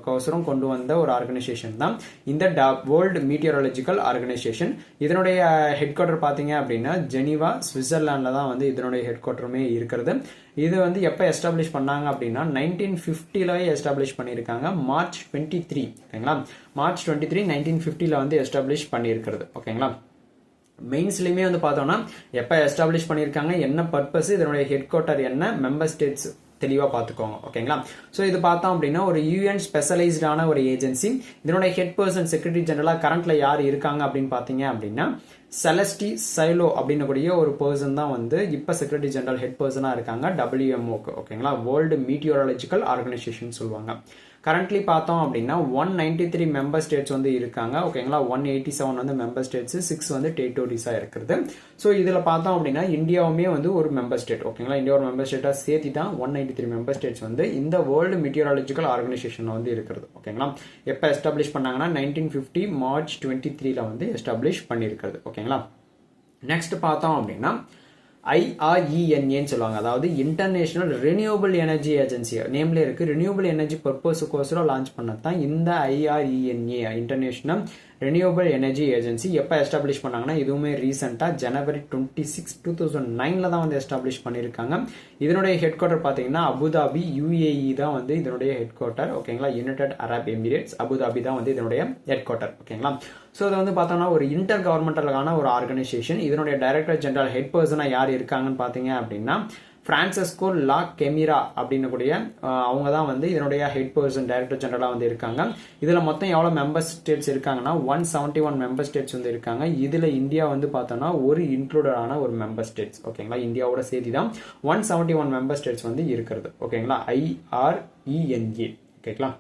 கோசரம் கொண்டு வந்த ஒரு ஆர்கனைசேஷன் தான் இந்த வேர்ல்டு மீட்டியோராலஜிக்கல் ஆர்கனைசேஷன். இதனுடைய ஹெட் குவார்டர் பார்த்தீங்க அப்படின்னா ஜெனீவா, சுவிட்சர்லாண்டில் தான் வந்து இதனுடைய ஹெட் குவார்டருமே இருக்கிறது. இது வந்து எப்போ எஸ்டாப்ளிஷ் பண்ணாங்க அப்படின்னா 1950ல எஸ்டாப்ளிஷ் பண்ணியிருக்காங்க. March 23. ஓகேங்களா. March 23, 1950ல வந்து எஸ்டாப்ளிஷ் பண்ணியிருக்கிறது. ஓகேங்களா. மெயின்ஸ்லயுமே வந்து பார்த்தோம்னா எப்ப எஸ்டாப்ளிஷ் பண்ணியிருக்காங்க, என்ன பர்பஸ், இதனுடைய ஹெட் குவார்டர் என்ன, மெம்பர் ஸ்டேட்ஸ் தெளிவா பார்த்துக்கோங்க. ஓகேங்களா. ஸோ இது பார்த்தோம் அப்படின்னா ஒரு யூஎன் ஸ்பெஷலைஸ்டான ஒரு ஏஜென்சி. இதனுடைய ஹெட் பர்சன் செக்ரட்டரி ஜெனரலா கரண்ட்ல யார் இருக்காங்க அப்படின்னு பாத்தீங்க அப்படின்னா செலஸ்டி சைலோ அப்படின்னு கூடிய ஒரு பர்சன் தான் வந்து இப்ப செக்ரட்டரி ஜெனரல் ஹெட் பர்சனா இருக்காங்க WMOக்கு. ஓகேங்களா. வேர்ல்டு மீட்டியோராலஜிக்கல் ஆர்கனைசேஷன் சொல்லுவாங்க. கரண்ட்லி பார்த்தோம் அப்படின்னா 193 மெம்பர் ஸ்டேட்ஸ் வந்து இருக்காங்க. ஓகேங்களா. 187 வந்து மெம்பர் ஸ்டேட்ஸ், 6 வந்து டெரிட்டோரிஸா இருக்கிறது. ஸோ இதுல பார்த்தோம் அப்படின்னா இந்தியாவுமே வந்து ஒரு மெம்பர் ஸ்டேட். ஓகேங்களா. இந்தியா ஒரு மெம்பர் ஸ்டேட்டா சேர்த்து தான் 193 மெம்பர் ஸ்டேட்ஸ் வந்து இந்த வேர்ல்டு மீட்டியோராலஜிக்கல் ஆர்கனைசேஷன் வந்து இருக்கிறது. ஓகேங்களா. எப்ப எஸ்டாப்ளிஷ் பண்ணாங்கன்னா 1950 March 23ல வந்து எஸ்டாப்ளிஷ் பண்ணியிருக்கிறது. ஓகேங்களா. நெக்ஸ்ட் பார்த்தோம் அப்படின்னா IRENA சொல்லுவாங்க. அதாவது இன்டர்நேஷனல் ரெனியூவபிள் எனர்ஜி ஏஜென்சி. நேம்ல இருக்கு. ரெனியூவபிள் எனர்ஜி பர்பஸுக்கோசரம் லான்ச் பண்ணதான் இந்த IRENA, international renewable energy agency. எப்போ எஸ்டாப்ளிஷ் பண்ணாங்கன்னா இதுவுமே ரீசெண்டா January 26, 2009ல தான் வந்து எஸ்டாப்ளிஷ் பண்ணியிருக்காங்க. இதனுடைய ஹெட் குவார்டர் பார்த்தீங்கன்னா அபுதாபி, UAE தான் வந்து இதனுடைய ஹெட் குவார்டர். ஓகேங்களா. யுனைடெட் அரப் எமிரேட்ஸ், அபுதாபி தான் வந்து இதனுடைய ஹெட் குவார்டர். ஓகேங்களா. ஸோ இது வந்து பார்த்தோம்னா ஒரு இன்டர் கவர்மெண்டலான ஒரு ஆர்கனைசேஷன். இதனுடைய டைரக்டர் ஜெனரல் ஹெட் பர்சனா யார் இருக்காங்கன்னு பார்த்தீங்க அப்படின்னா பிரான்சிஸ்கோ லா கெமிரா அப்படின்னு கூடிய அவங்க தான் வந்து இதனுடைய ஹெட் பர்சன் டைரக்டர் ஜெனரலா வந்து இருக்காங்க. இதுல மொத்தம் எவ்வளவு மெம்பர் ஸ்டேட்ஸ் இருக்காங்கன்னா 171 மெம்பர் ஸ்டேட்ஸ் வந்து இருக்காங்க. இதுல இந்தியா வந்து பார்த்தோம்னா ஒரு இன்க்ளூடடான ஒரு மெம்பர் ஸ்டேட்ஸ். ஓகேங்களா. இந்தியாவோட சேர்த்து தான் 171 மெம்பர் ஸ்டேட்ஸ் வந்து இருக்கிறது. ஓகேங்களா. IRENA. ஓகேங்களா.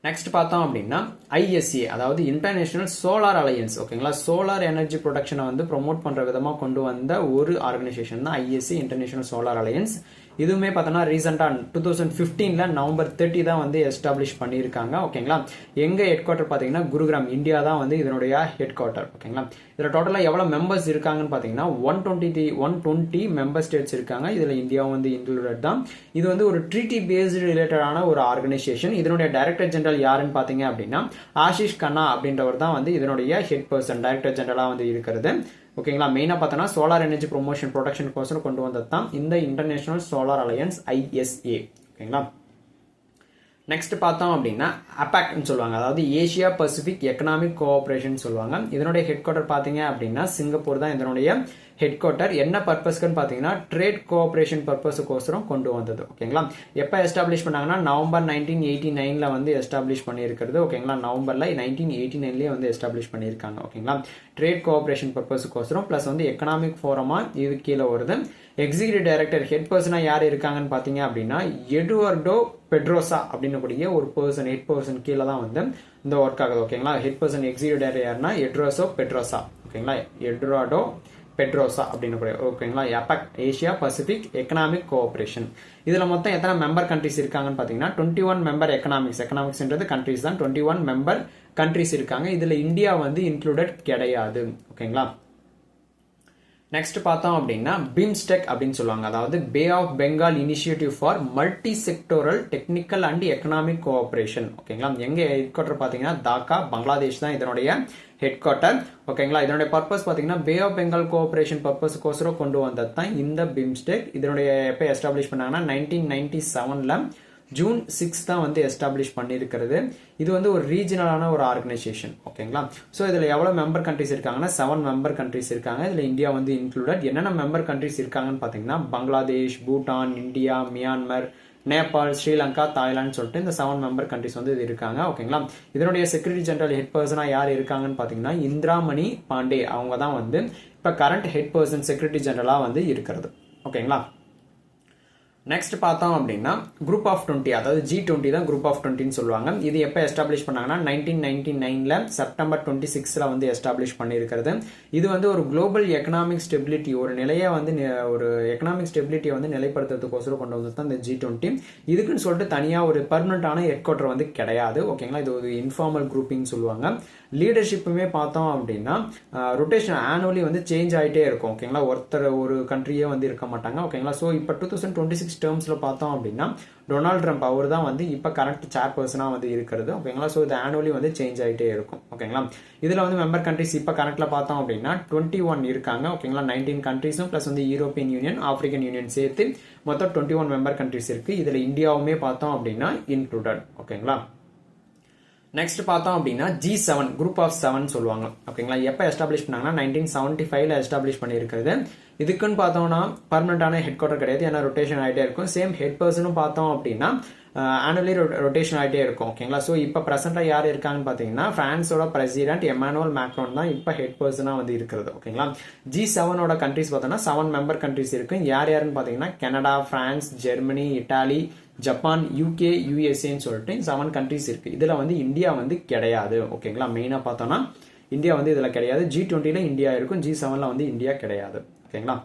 நெக்ஸ்ட் பார்த்தோம் அப்படின்னா ISA, அதாவது இன்டர்நேஷனல் சோலார் அலையன்ஸ். ஓகேங்களா. சோலார் எனர்ஜி ப்ரொடக்ஷனை வந்து ப்ரொமோட் பண்ற விதமா கொண்டு வந்த ஒரு ஆர்கனைசேஷன் தான் ISA, இன்டர்நேஷனல் சோலார் அலையன்ஸ். இதுவுமே பார்த்தோம்னா ரீசெண்டா 2015ல November 30 தான் வந்து எஸ்டாப்ளிஷ் பண்ணியிருக்காங்க. ஓகேங்களா. எங்க ஹெட் குவார்டர் பாத்தீங்கன்னா குருகிராம், இந்தியா தான் வந்து இதனுடைய ஹெட் குவார்டர். ஓகேங்களா. இதுல டோட்டலா எவ்வளவு மெம்பர்ஸ் இருக்காங்கன்னு பாத்தீங்கன்னா 120 மெம்பர் ஸ்டேட்ஸ் இருக்காங்க. இதுல இந்தியாவும் வந்து இன்க்ளூடட் தான். இது வந்து ஒரு ட்ரீட்டி பேஸ்டு ரிலேட்டடான ஒரு ஆர்கனைசேஷன். இதனுடைய டைரக்டர் ஜெனரல் யாருன்னு பாத்தீங்க அப்படின்னா ஆஷிஷ் கண்ணா அப்படின்றவர் தான் வந்து இதனுடைய ஹெட் பர்சன் டைரக்டர் ஜெனரலா வந்து இருக்கிறது. ஓகேங்களா. மெயினா பார்த்தோம்னா சோலார் எனர்ஜி ப்ரொமோஷன் ப்ரொடக்ஷன் கோசரம் கொண்டு வந்தது தான் இந்த இன்டர்நேஷனல் சோலார் அலையன்ஸ் ISA. ஓகேங்களா. நெக்ஸ்ட் பார்த்தோம் அப்படின்னா அபாக்னு சொல்லுவாங்க. அதாவது ஏசியா பசிபிக் எக்கனாமிக் கோஆபரேஷன் சொல்லுவாங்க. இதனுடைய ஹெட் குவார்டர் பாத்தீங்க அப்படின்னா சிங்கப்பூர் தான் இதனுடைய ஹெட் குவார்டர். என்ன பர்பஸ்க்குன்னு பாத்தீங்கன்னா ட்ரேட் கோஆபரேஷன் பர்பஸுக்கோசரம் கொண்டு வந்தது. ஓகேங்களா. எப்ப எஸ்டாப்ளிஷ் பண்ணாங்கன்னா November 1989ல வந்து எஸ்டாப்ளிஷ் பண்ணியிருக்கிறது. ஓகேங்களா. நவம்பர்ல 1989லேயே வந்து எஸ்டாப்ளிஷ் பண்ணியிருக்காங்க. ஓகேங்களா. ட்ரேட் கோஆபரேஷன் பர்பஸுக்கோசரம் பிளஸ் வந்து எக்கனாமிக் ஃபோரமா இது கீழே வருது. எக்ஸிகியூட்டிவ் டைரக்டர் ஹெட் பர்சனா யார் இருக்காங்கன்னு பாத்தீங்க அப்படின்னா எட்வர்டோ பெட்ரோசா அப்படின்னு கூடிய ஒரு பர்சன் ஹெட் பர்சன் கீழே தான் வந்து இந்த ஒர்க் ஆகுது. ஓகேங்களா. ஹெட் பர்சன் எக்ஸிகியூட்டிவ் டைரக்டர் யாருன்னா எட்வர்டோ பெட்ரோசா. ஓகேங்களா. எட்வர்டோ பெட்ரோசா அப்படின்னு கூட. ஓகேங்களா. APEC, Asia Pacific economic cooperation. இதுல மொத்தம் எத்தனை மெம்பர் கண்ட்ரிஸ் இருக்காங்கன்னு பாத்தீங்கன்னா 21 மெம்பர் எக்கனாமிக்ஸ்ன்றது கண்ட்ரிஸ் தான். 21 மெம்பர் கண்ட்ரிஸ் இருக்காங்க. இதுல இந்தியா வந்து இன்க்ளூடட் கிடையாது. ஓகேங்களா. நெக்ஸ்ட் பார்த்தோம் அப்படின்னா பிம்ஸ்டெக் அப்படின்னு சொல்லுவாங்க. அதாவது bay of Bengal initiative for multi sectoral technical and economic cooperation. ஓகேங்களா. எங்க ஹெட் குவார்டர் பாத்தீங்கன்னா டாக்கா, பங்களாதேஷ் தான் இதனுடைய ஹெட் குவார்டர். ஓகேங்களா. இதனுடைய பர்பஸ் பாத்தீங்கன்னா பே ஆஃப் பெங்கால் கோஆபரேஷன் பர்பஸ்க்கோசரம் கொண்டு வந்தது தான் இந்த பிம்ஸ்டெக். இதனுடைய எப்ப எஸ்டாப்ளிஷ் பண்ணாங்கன்னா 1997ல June 6 தான் வந்து எஸ்டாப்ளிஷ் பண்ணியிருக்கிறது. இது வந்து ஒரு ரீஜனலான ஒரு ஆர்கனைசேஷன். ஓகேங்களா. ஸோ இதுல எவ்வளவு மெம்பர் கண்ட்ரிஸ் இருக்காங்கன்னா 7 மெம்பர் கண்ட்ரிஸ் இருக்காங்க. இதுல இந்தியா வந்து இன்க்ளூடட். என்னென்ன மெம்பர் கண்ட்ரிஸ் இருக்காங்கன்னு பாத்தீங்கன்னா Bangladesh, Bhutan, India, Myanmar, Nepal, Sri Lanka, Thailand சொல்லிட்டு இந்த 7 மெம்பர் கண்ட்ரிஸ் வந்து இது இருக்காங்க. ஓகேங்களா. இதனுடைய செக்ரட்டரி ஜெனரல் ஹெட் பர்சனா யார் இருக்காங்கன்னு பாத்தீங்கன்னா இந்திராமணி பாண்டே. அவங்க தான் வந்து இப்ப கரண்ட் ஹெட் பர்சன் செக்ரட்டரி ஜெனரலா வந்து இருக்கிறது. ஓகேங்களா. நெக்ஸ்ட் பார்த்தோம் அப்படின்னா குரூப் ஆஃப் 20, அதாவது G20 தான் குரூப் ஆஃப் 20ன்னு சொல்லுவாங்க. இது எப்போ எஸ்டாப்ளிஷ் பண்ணாங்கன்னா 1999ல செப்டம்பர் 26ல வந்து எஸ்டாப்ளிஷ் பண்ணியிருக்கிறது. இது வந்து ஒரு குளோபல் எக்கனாமிக் ஸ்டெபிலிட்டி, ஒரு நிலையை வந்து ஒரு எக்கனாமிக் ஸ்டெபிலிட்டியை வந்து நிலைப்படுத்துறதுக்கோசரம் கொண்டு வந்து தான் இந்த G20. இதுக்குன்னு சொல்லிட்டு தனியாக ஒரு பர்மனண்டான ஹெட் குவார்டர் வந்து கிடையாது. ஓகேங்களா, இது ஒரு இன்ஃபார்மல் குரூப்பிங் சொல்லுவாங்க. லீடர்ஷிப்புமே பார்த்தோம் அப்படின்னா ரொட்டேஷன் ஆனுவலி வந்து சேஞ்ச் ஆகிட்டே இருக்கும். ஓகேங்களா, ஒருத்தர் ஒரு கண்ட்ரியே வந்து இருக்க மாட்டாங்க. ஓகேங்களா, ஸோ இப்போ 2026 டேர்ம்ஸ்ல பார்த்தோம் அப்படின்னா டொனால்ட் ட்ரம்ப் அவர் தான் வந்து இப்போ கரண்ட் சேர்பர்சனாக வந்து இருக்கிறது. ஓகேங்களா, ஸோ இது ஆனுவலி வந்து சேஞ்ச் ஆகிட்டே இருக்கும். ஓகேங்களா, இதில் வந்து மெம்பர் கண்ட்ரிஸ் இப்போ கரண்ட்ல பார்த்தோம் அப்படின்னா 21 இருக்காங்க. ஓகேங்களா, 19 கண்ட்ரிஸும் பிளஸ் வந்து யூரோப்பியன் யூனியன், ஆப்பிரிக்கன் யூனியன் சேர்த்து மொத்தம் 21 மெம்பர் கண்ட்ரிஸ் இருக்கு. இதில் இந்தியாவுமே பார்த்தோம் அப்படின்னா இன்க்ளூடட். ஓகேங்களா, நெக்ஸ்ட் பார்த்தோம் அப்படின்னா G7 குரூப் ஆஃப் 7 சொல்லுவாங்க. ஓகேங்களா, எப்போ எஸ்டாப்ளிஷ் பண்ணாங்கன்னா 1975ல எஸ்டாப்ளிஷ் பண்ணியிருக்கிறது. இதுக்குன்னு பார்த்தோம்னா பர்மனண்டான ஹெட் குவார்டர் கிடையாது, ஏன்னா ரொட்டேஷன் ஆகிட்டே இருக்கும். சேம் ஹெட் பர்சனும் பார்த்தோம் அப்படின்னா ஆனுவலி ரொட்டேஷன் ஆகிட்டே இருக்கும். ஓகேங்களா, ஸோ இப்போ ப்ரெசென்ட்டாக யார் இருக்காங்கன்னு பார்த்தீங்கன்னா பிரான்ஸோட பிரசிடென்ட் எமானுவல் மேக்ரோன் தான் இப்போ ஹெட் பர்சனாக வந்து இருக்கிறது. ஓகேங்களா, G7ஓட கண்ட்ரிஸ் பார்த்தோம்னா 7 மெம்பர் கண்ட்ரிஸ் இருக்கு. யார் யாருன்னு பார்த்தீங்கன்னா Canada, France, Germany, Italy, Japan, UK, யூஎஸ்ஏன்னு சொல்லிட்டு 7 கண்ட்ரிஸ் இருக்கு. இதுல வந்து இந்தியா வந்து கிடையாது. ஓகேங்களா, மெயினா பார்த்தோம்னா இந்தியா வந்து இதுல கிடையாது. G20ல இந்தியா இருக்கும், G7ல வந்து இந்தியா கிடையாது. ஓகேங்களா,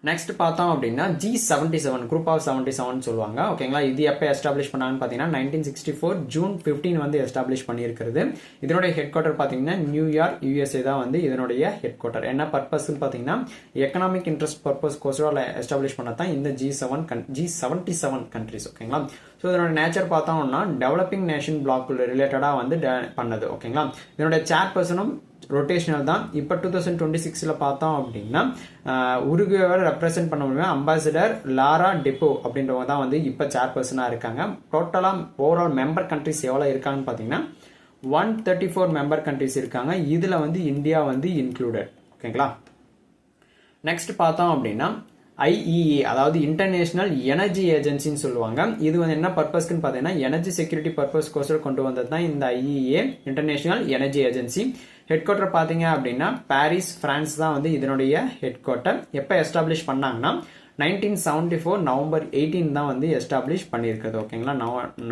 நெக்ஸ்ட் பார்த்தோம் அப்படின்னா G77 குரூப் ஆஃப் 77 சொல்லுவாங்க. ஓகேங்களா, இது எப்போ எஸ்டாப்ளிஷ் பண்ணாங்கன்னு பார்த்தீங்கன்னா 1964 ஜூன் 15 வந்து எஸ்டாப்ளிஷ் பண்ணியிருக்கிறது. இதனுடைய ஹெட் குவார்டர் பார்த்தீங்கன்னா நியூயார்க், யூஎஸ்ஏ தான் வந்து இதனுடைய ஹெட் குவார்டர். என்ன பர்பஸ்ன்னு பார்த்தீங்கன்னா எக்கனாமிக் இன்ட்ரெஸ்ட் பர்பஸ் கோசரம் எஸ்டாப்ளிஷ் பண்ண தான் இந்த G77 கண்ட்ரிஸ். ஓகேங்களா, ஸோ இதனோட நேச்சர் பார்த்தோம்னா டெவலப்பிங் நேஷன் பிளாக் ரிலேட்டடாக வந்து பண்ணது. ஓகேங்களா, இதனுடைய சேர்பர்சனும் ரொட்டேஷனல் தான். இப்போ 2026ல பார்த்தோம் அப்படின்னா உருகுவேவை ரெப்ரசென்ட் பண்ண முடியும் அம்பாசிடர் லாரா டெப்போ அப்படின்றவங்க தான் வந்து இப்போ சேர்பர்சனாக இருக்காங்க. டோட்டலாக ஓவரால் மெம்பர் கண்ட்ரிஸ் எவ்வளோ இருக்காங்கன்னு பார்த்தீங்கன்னா 134 மெம்பர் கண்ட்ரிஸ் இருக்காங்க. இதில் வந்து இந்தியா வந்து இன்க்ளூடட். ஓகேங்களா, நெக்ஸ்ட் பார்த்தோம் அப்படின்னா IEA, அதாவது இன்டர்நேஷனல் எனர்ஜி ஏஜென்சின்னு சொல்லுவாங்க. இது வந்து என்ன பர்பஸ்க்குன்னு பார்த்தீங்கன்னா எனர்ஜி செக்யூரிட்டி பர்பஸ் கோசரம் கொண்டு வந்தது தான் இந்த IEA, international energy agency. Head quarter பார்த்தீங்க அப்படின்னா பாரிஸ், பிரான்ஸ் தான் வந்து இதனுடைய ஹெட் குவார்டர். எப்போ எஸ்டாப்ளிஷ் பண்ணாங்கன்னா 1974 நவம்பர் 18 தான் வந்து எஸ்டாப்ளிஷ் பண்ணியிருக்கிறது. ஓகேங்களா,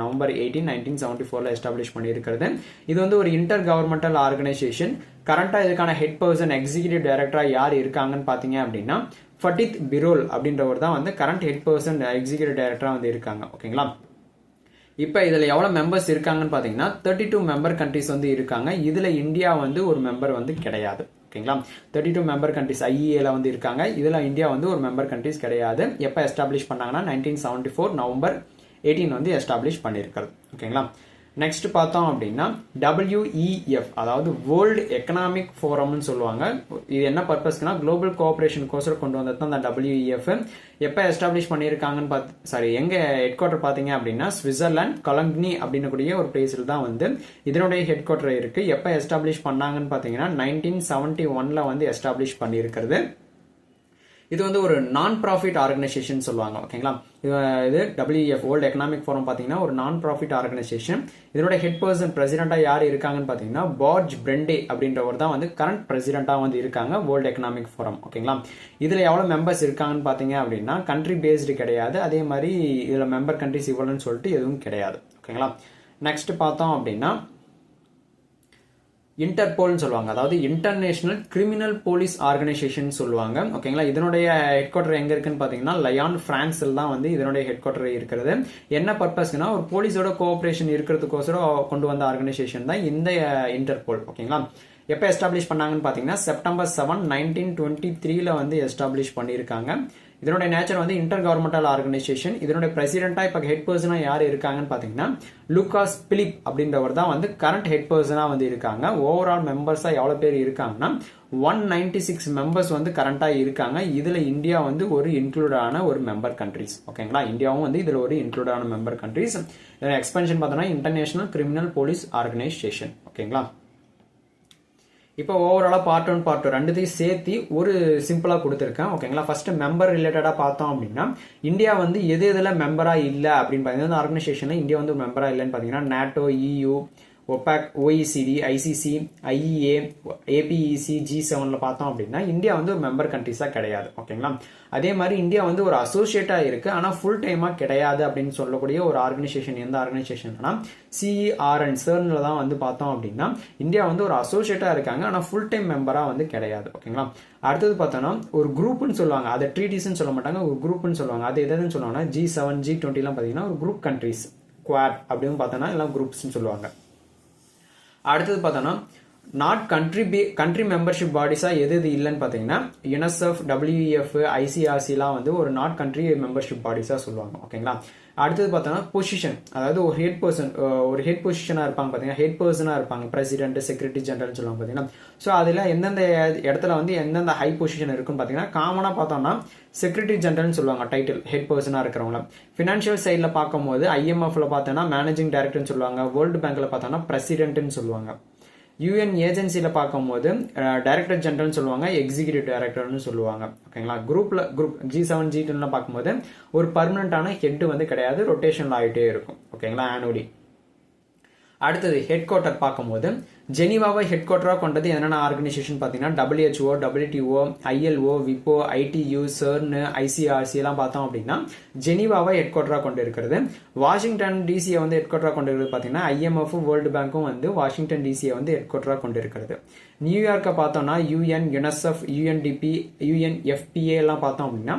நவம்பர் 18 1974ல எஸ்டாப்ளிஷ் பண்ணியிருக்கிறது. இது வந்து ஒரு இன்டர் கவர்மெண்டல் ஆர்கனைசேஷன். கரண்டா இதுக்கான ஹெட் பர்சன் எக்ஸிகியூட்டிவ் டைரக்டரா யார் இருக்காங்கன்னு பார்த்தீங்க அப்படின்னா ஃபட்டித் பிரோல் அப்படின்றவர் தான் வந்து கரண்ட் ஹெட் பர்சன் எக்ஸிகியூட்டிவ் டைரக்டரா வந்து இருக்காங்க. ஓகேங்களா, இப்போ இதில் எவ்வளோ மெம்பர்ஸ் இருக்காங்கன்னு பார்த்தீங்கன்னா 32 மெம்பர் கண்ட்ரிஸ் வந்து இருக்காங்க. இதில் இந்தியா வந்து ஒரு மெம்பர் வந்து கிடையாது. ஓகேங்களா, 32 மெம்பர் கண்ட்ரிஸ் IEAல வந்து இருக்காங்க. இதில் இந்தியா வந்து ஒரு மெம்பர் கண்ட்ரிஸ் கிடையாது. எப்போ எஸ்டாப்ளிஷ் பண்ணாங்கன்னா 1974 நவம்பர் 18 வந்து எஸ்டாப்ளிஷ் பண்ணியிருக்கிறது. ஓகேங்களா, நெக்ஸ்ட் பார்த்தோம் அப்படின்னா WEF, அதாவது வேர்ல்டு எக்கனாமிக் ஃபோரம்னு சொல்லுவாங்க. இது என்ன பர்பஸ்க்குனா குளோபல் கோஆபரேஷன் கோசரம் கொண்டு வந்தது தான் இந்த WEF. எப்போ எஸ்டாப்ளிஷ் பண்ணியிருக்காங்கன்னு எங்க ஹெட் குவார்டர் பார்த்தீங்க அப்படின்னா சுவிட்சர்லாந்து கொலங்னி அப்படின்னு கூடிய ஒரு பிளேஸில் தான் வந்து இதனுடைய ஹெட் குவார்டர் இருக்கு. எப்போ எஸ்டாப்ளிஷ் பண்ணாங்கன்னு பார்த்தீங்கன்னா 1971ல வந்து எஸ்டாப்ளிஷ் பண்ணியிருக்கிறது. இது வந்து ஒரு நான் ப்ராஃபிட் ஆர்கனைசேஷன் சொல்லுவாங்க. ஓகேங்களா, இது WEF வேர்ல்டு எக்கனாமிக் ஃபோரம் பார்த்தீங்கன்னா ஒரு நான் ப்ராஃபிட் ஆர்கனைசேஷன். இதோட ஹெட் பர்சன் பிரசிடென்டா யார் இருக்காங்கன்னு பார்த்தீங்கன்னா பார்ஜ் பிரெண்டே அப்படின்றவர் தான் வந்து கரண்ட் பிரசிடென்டா வந்து இருக்காங்க வேர்ல்டு எக்கனாமிக் ஃபோரம். ஓகேங்களா, இதுல எவ்வளவு மெம்பர்ஸ் இருக்காங்கன்னு பார்த்தீங்க அப்படின்னா கண்ட்ரி பேஸ்டு கிடையாது. அதே மாதிரி இதுல மெம்பர் கண்ட்ரிஸ் இவ்வளோன்னு சொல்லிட்டு எதுவும் கிடையாது. ஓகேங்களா, நெக்ஸ்ட் பார்த்தோம் அப்படின்னா இன்டர்போல்னு சொல்லுவாங்க, அதாவது இன்டர்நேஷனல் கிரிமினல் போலீஸ் ஆர்கனைசேஷன் சொல்லுவாங்க. ஓகேங்களா, இதனுடைய ஹெட் குவார்டர் எங்க இருக்குன்னு பாத்தீங்கன்னா லயான், பிரான்ஸ்ல தான் வந்து இதனுடைய ஹெட் குவார்டர் இருக்கிறது. என்ன பர்பஸ்க்குன்னா ஒரு போலீஸோட கோஆபரேஷன் இருக்கிறதுக்கோசரம் கொண்டு வந்த ஆர்கனைசேஷன் தான் இந்த இன்டர்போல். ஓகேங்களா, எப்போ எஸ்டாப்ளிஷ் பண்ணாங்கன்னு பாத்தீங்கன்னா செப்டம்பர் 7 1923ல வந்து எஸ்டாப்ளிஷ் பண்ணியிருக்காங்க. இதனுடைய நேச்சர் வந்து இன்டர் கவர்மெண்டல் ஆர்கனைசேஷன். இதனுடைய பிரசிடென்டா இப்ப ஹெட் பர்சனா யார் இருக்காங்கன்னு பாத்தீங்கன்னா லூகாஸ் பிலிப் அப்படின்றவர் தான் வந்து கரண்ட் ஹெட் பர்சனா வந்து இருக்காங்க. ஓவரால் மெம்பர்ஸா எவ்வளவு பேர் இருக்காங்கன்னா 196 மெம்பர்ஸ் வந்து கரண்டா இருக்காங்க. இதுல இந்தியா வந்து ஒரு இன்க்ளூடான ஒரு மெம்பர் கண்ட்ரிஸ். ஓகேங்களா, இந்தியாவும் வந்து இதுல ஒரு இன்க்ளூடான மெம்பர் கண்ட்ரிஸ். எக்ஸ்பென்ஷன் பார்த்தோம்னா இன்டர்நேஷனல் கிரிமினல் போலீஸ் ஆர்கனைசேஷன். ஓகேங்களா, இப்போ ஓவராலா பார்ட் 1 பார்ட் 2 ரெண்டுத்தையும் சேர்த்து ஒரு சிம்பிளா கொடுத்துருக்கேன். ஓகேங்களா, ஃபர்ஸ்ட் மெம்பர் ரிலேட்டடா பார்த்தோம் அப்படின்னா இந்தியா வந்து எது எதுல மெம்பரா இல்ல அப்படின்னு பாத்தீங்கன்னா ஆர்கனைசேஷன்ல இந்தியா வந்து மெம்பரா இல்லைன்னு பாத்தீங்கன்னா NATO, EU, ஒபாக், OECD, ICC, IEA, APEC, G7ல பார்த்தோம் அப்படின்னா இந்தியா வந்து ஒரு மெம்பர் கண்ட்ரிஸா கிடையாது. ஓகேங்களா? அதே மாதிரி இந்தியா வந்து ஒரு அசோசியேட்டா இருக்கு, ஆனா ஃபுல் டைமா கிடையாது அப்படின்னு சொல்லக்கூடிய ஒரு ஆர்கனைசேஷன் எந்த ஆர்கனைசேஷன்னா CERN தான் வந்து பார்த்தோம் அப்படின்னா இந்தியா வந்து ஒரு அசோசியேட்டா இருக்காங்க, ஆனா ஃபுல் டைம் மெம்பரா வந்து கிடையாது. ஓகேங்களா? அடுத்தது பார்த்தோம்னா ஒரு குரூப்னு சொல்லுவாங்க, அதை ட்ரீட்டிஸ்ன்னு சொல்ல மாட்டாங்க, ஒரு குரூப்னு சொல்லுவாங்க. அது எதுன்னு சொல்லுவாங்கன்னா G7, G20 எல்லாம் பார்த்தீங்கன்னா ஒரு குரூப் கண்ட்ரிஸ், குவாட் அப்படின்னு பார்த்தோம்னா எல்லாம் குரூப்ஸ்ன்னு சொல்லுவாங்க. அடுத்தது பார்த்தோம்னா நாட் கண்ட்ரி மெம்பர்ஷிப் பாடிஸா எது இல்லைன்னு பார்த்தீங்கன்னா யுனிசெஃப், WEF, ICRCலாம் வந்து ஒரு நாட் கண்ட்ரி மெம்பர்ஷிப் பாடிஸா சொல்லுவாங்க. ஓகேங்களா? அடுத்தது பார்த்தோம்னா பொசிஷன், அதாவது ஒரு ஹெட் பொசிஷனா இருப்பாங்க பார்த்தீங்கன்னா, ஹெட் பர்சனா இருப்பாங்க, பிரசிடென்ட், செக்ரட்டரி ஜெனரல் சொல்லுவாங்க பார்த்தீங்கன்னா. ஸோ அதில் எந்தெந்த இடத்துல வந்து எந்தெந்த ஹை பொசிஷன் இருக்குன்னு பார்த்தீங்கன்னா காமனாக பார்த்தோம்னா செக்ரட்டரி ஜெனரல்னு சொல்லுவாங்க டைட்டில், ஹெட் பர்சனாக இருக்கிறவங்கள. ஃபினான்ஷியல் சைடில் பார்க்கும்போது IMFல பார்த்தோன்னா மேனேஜிங் டைரக்டர்னு சொல்லுவாங்க, வேர்ல்டு பேங்க்ல பார்த்தோன்னா பிரசிடென்ட்னு சொல்லுவாங்க. UN ஏஜென்சியில் பார்க்கும்போது டைரக்டர் ஜெனரல்னு சொல்லுவாங்க, எக்ஸிகியூட்டிவ் டைரக்டர்னு சொல்லுவாங்க. ஓகேங்களா? குரூப் G7, G10 பார்க்கும்போது ஒரு பர்மனண்டான ஹெட் வந்து கிடையாது, ரொட்டேஷன் ஆகிட்டே இருக்கும். ஓகேங்களா? ஆனுவலி. அடுத்தது ஹெட் குவார்ட்டர் பார்க்கும்போது ஜெனீவாவை ஹெட் குவார்ட்டராக கொண்டது என்னென்ன ஆர்கனைசேஷன் பார்த்தீங்கன்னா WHO, WTO, ILO, WIPO, ITU, CERN, ICRC எல்லாம் பார்த்தோம் அப்படின்னா ஜெனீவாவை ஹெட் குவார்ட்டராக கொண்டு இருக்கிறது. வாஷிங்டன் டிசியை வந்து ஹெட் குவார்ட்டராக கொண்டு இருக்கிறது பார்த்தீங்கன்னா IMF, வேர்ல்டு பேங்க்கும் வந்து வாஷிங்டன் டிசியை வந்து ஹெட் குவார்ட்டராக கொண்டு இருக்கிறது. நியூயார்க்கை பார்த்தோம்னா UN, UNICEF, UNDP, UNFPA எல்லாம் பார்த்தோம் அப்படின்னா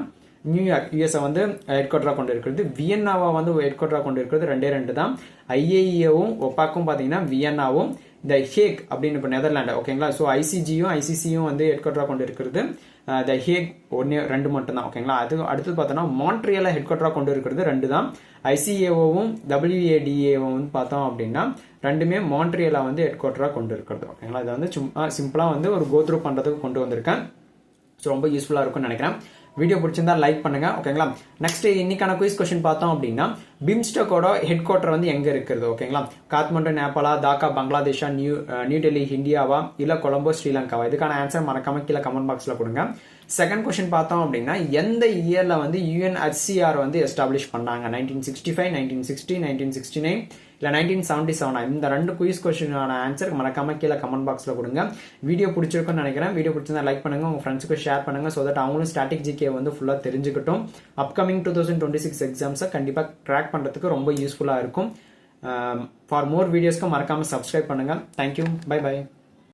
நியூயார்க் USA வந்து ஹெட் குவார்ட்டராக கொண்டு இருக்கிறது. வியன்னாவா வந்து ஹெட் குவார்ட்டராக கொண்டு இருக்கிறது ரெண்டு தான். IAEAவும் ஒப்பாக்கும் பார்த்தீங்கன்னா வியன்னாவும், த ஹேக் அப்படின்னு இப்போ நெதர்லாண்டு. ஓகேங்களா? ஸோ ICGயும் ICCயும் வந்து ஹெட் குவார்ட்டராக கொண்டு இருக்கிறது. த ஹேக் ரெண்டு மட்டும் தான். ஓகேங்களா? அடுத்தது பார்த்தோம்னா மான்ட்ரியலை ஹெட் குவார்ட்டராக கொண்டு இருக்கிறது 2 தான். ICAOவும் WADAவும் வந்து பார்த்தோம் அப்படின்னா ரெண்டுமே மான்ட்ரியலை வந்து ஹெட் குவார்ட்டராக கொண்டு இருக்கிறது. ஓகேங்களா? இதை வந்து சிம்பிளாக வந்து ஒரு கோத்ரூ பண்ணுறதுக்கு கொண்டு வந்திருக்கேன். ஸோ ரொம்ப யூஸ்ஃபுல்லாக இருக்கும்னு நினைக்கிறேன். வீடியோ பிடிச்சிருந்தா லைக் பண்ணுங்க. ஓகேங்களா? நெக்ஸ்ட் இன்னைக்கான குயிஸ் கொஸ்டின் பார்த்தோம் அப்படின்னா பிம்ஸ்டெக்கோட ஹெட் குவார்ட்டர் வந்து எங்க இருக்கிறது? ஓகேங்களா? காத்மண்டு நேபாளா, டாக்கா பங்களாதேஷா, நியூ டெல்லி இந்தியாவா, இல்ல கொலம்போ ஸ்ரீலங்காவா? இதுக்கான ஆன்சர் மறக்காம கீழே கமெண்ட் பாக்ஸ்ல கொடுங்க. செகண்ட் கொஸ்டின் பார்த்தோம் அப்படின்னா எந்த இயர்ல வந்து UNHCR வந்து எஸ்டாப்ளிஷ் பண்ணாங்க? 1965, 1960, 1969 இல்ல 1977? இந்த 2 குயிஸ் கொஸ்டினான ஆன்சர் மறக்காம கீழே கமெண்ட் பாக்ஸ்ல கொடுங்க. வீடியோ பிடிச்சிருக்குன்னு நினைக்கிறேன். வீடியோ பிடிச்சிருந்தா லைக் பண்ணுங்க, உங்க ஃப்ரெண்ட்ஸுக்கு ஷேர் பண்ணுங்க, சோ தட் அவங்களும் ஸ்டாட்டிக் ஜிகே வந்து ஃபுல்லா தெரிஞ்சுக்கிட்டும். அப்கமிங் 2026 எக்ஸாம்ஸை கண்டிப்பா ட்ராக் பண்றதுக்கு ரொம்ப யூஸ்ஃபுல்லா இருக்கும். ஃபார் மோர் வீடியோஸ்க்கு மறக்காம சப்ஸ்கிரைப் பண்ணுங்க. தேங்க்யூ. Bye by.